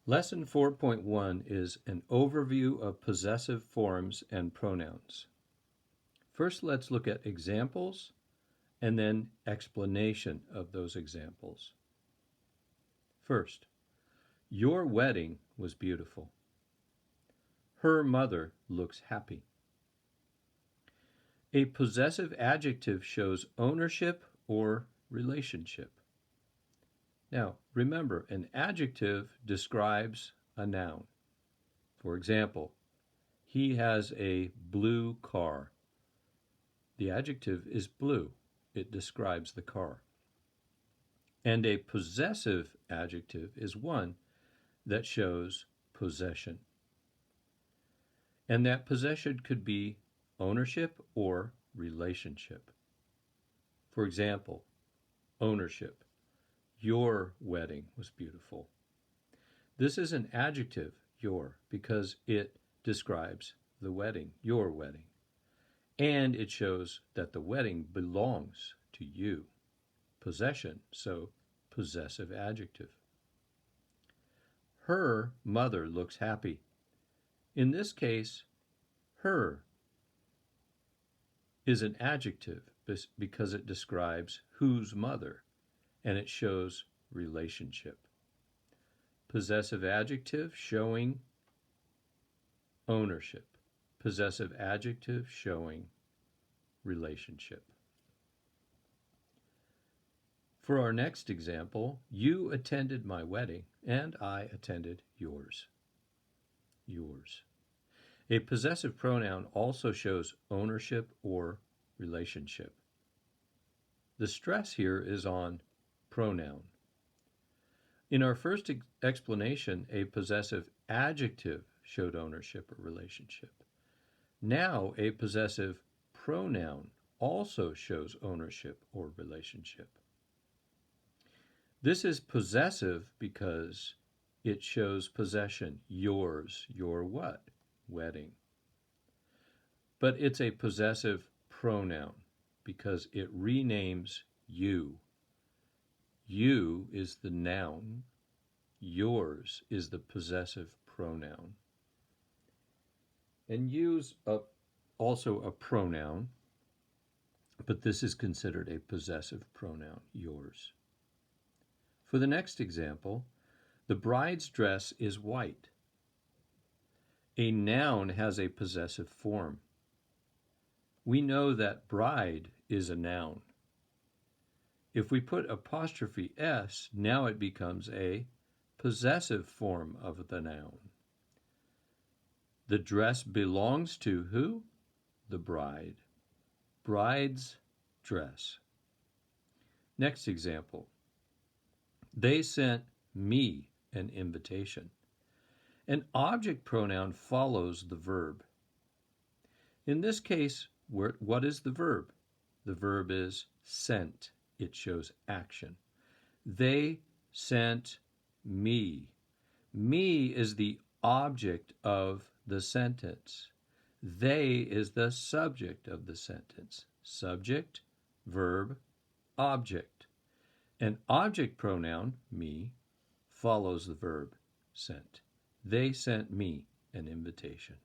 Lesson 4.1 is an overview of possessive forms and pronouns. First, let's look at examples and then explanation of those examples. First, your wedding was beautiful. Her mother looks happy. A possessive adjective shows ownership or relationship. Now, remember, an adjective describes a noun. For example, he has a blue car. The adjective is blue. It describes the car. And a possessive adjective is one that shows possession. And that possession could be ownership or relationship. For example, ownership. Your wedding was beautiful. This is an adjective, your, because it describes the wedding, your wedding. And it shows that the wedding belongs to you. Possession, so possessive adjective. Her mother looks happy. In this case, her is an adjective because it describes whose mother, and it shows relationship. Possessive adjective showing ownership. Possessive adjective showing relationship. For our next example, you attended my wedding and I attended yours. Yours. A possessive pronoun also shows ownership or relationship. The stress here is on pronoun. In our first explanation, a possessive adjective showed ownership or relationship. Now, a possessive pronoun also shows ownership or relationship. This is possessive because it shows possession. Yours, your what? Wedding. But it's a possessive pronoun because it renames you. You is the noun. Yours is the possessive pronoun. And you's also a pronoun, but this is considered a possessive pronoun, yours. For the next example, the bride's dress is white. A noun has a possessive form. We know that bride is a noun. If we put apostrophe S, now it becomes a possessive form of the noun. The dress belongs to who? The bride. Bride's dress. Next example. They sent me an invitation. An object pronoun follows the verb. In this case, what is the verb? The verb is sent. It shows action. They sent me. Me is the object of the sentence. They is the subject of the sentence. Subject, verb, object. An object pronoun, me, follows the verb, sent. They sent me an invitation.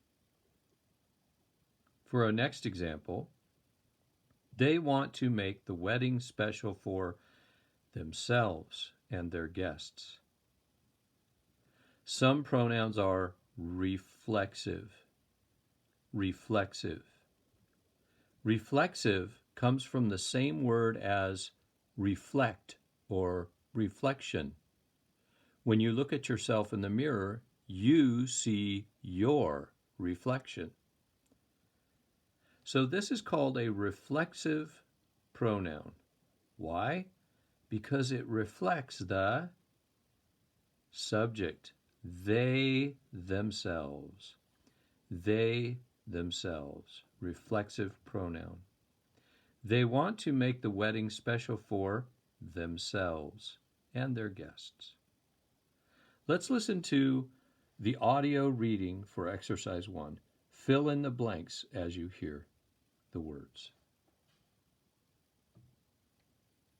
For our next example, they want to make the wedding special for themselves and their guests. Some pronouns are reflexive. Reflexive. Reflexive comes from the same word as reflect or reflection. When you look at yourself in the mirror, you see your reflection. So this is called a reflexive pronoun. Why? Because it reflects the subject. They themselves. They themselves. Reflexive pronoun. They want to make the wedding special for themselves and their guests. Let's listen to the audio reading for exercise 1. Fill in the blanks as you hear the words.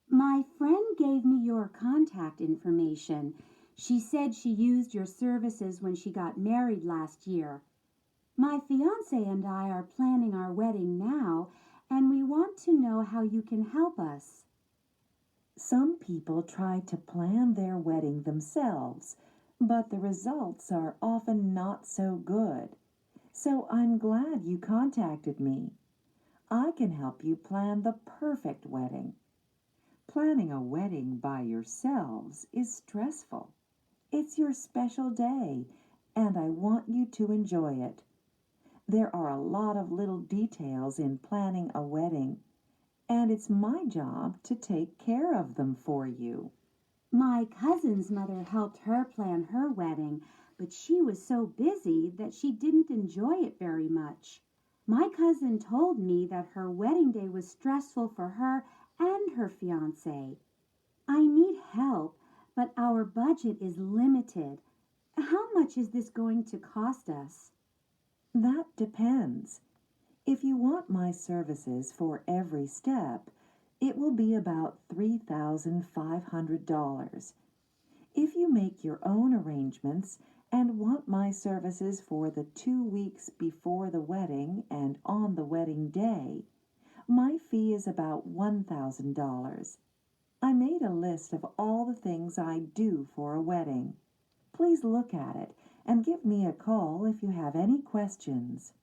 My friend gave me your contact information. She said she used your services when she got married last year. My fiance and I are planning our wedding now, and we want to know how you can help us. Some people try to plan their wedding themselves, but the results are often not so good. So I'm glad you contacted me. I can help you plan the perfect wedding. Planning a wedding by yourselves is stressful. It's your special day, and I want you to enjoy it. There are a lot of little details in planning a wedding, and it's my job to take care of them for you. My cousin's mother helped her plan her wedding, but she was so busy that she didn't enjoy it very much. My cousin told me that her wedding day was stressful for her and her fiance. I need help, but our budget is limited. How much is this going to cost us? That depends. If you want my services for every step, it will be about $3,500. If you make your own arrangements and want my services for the 2 weeks before the wedding and on the wedding day, my fee is about $1,000. I made a list of all the things I do for a wedding. Please look at it and give me a call if you have any questions.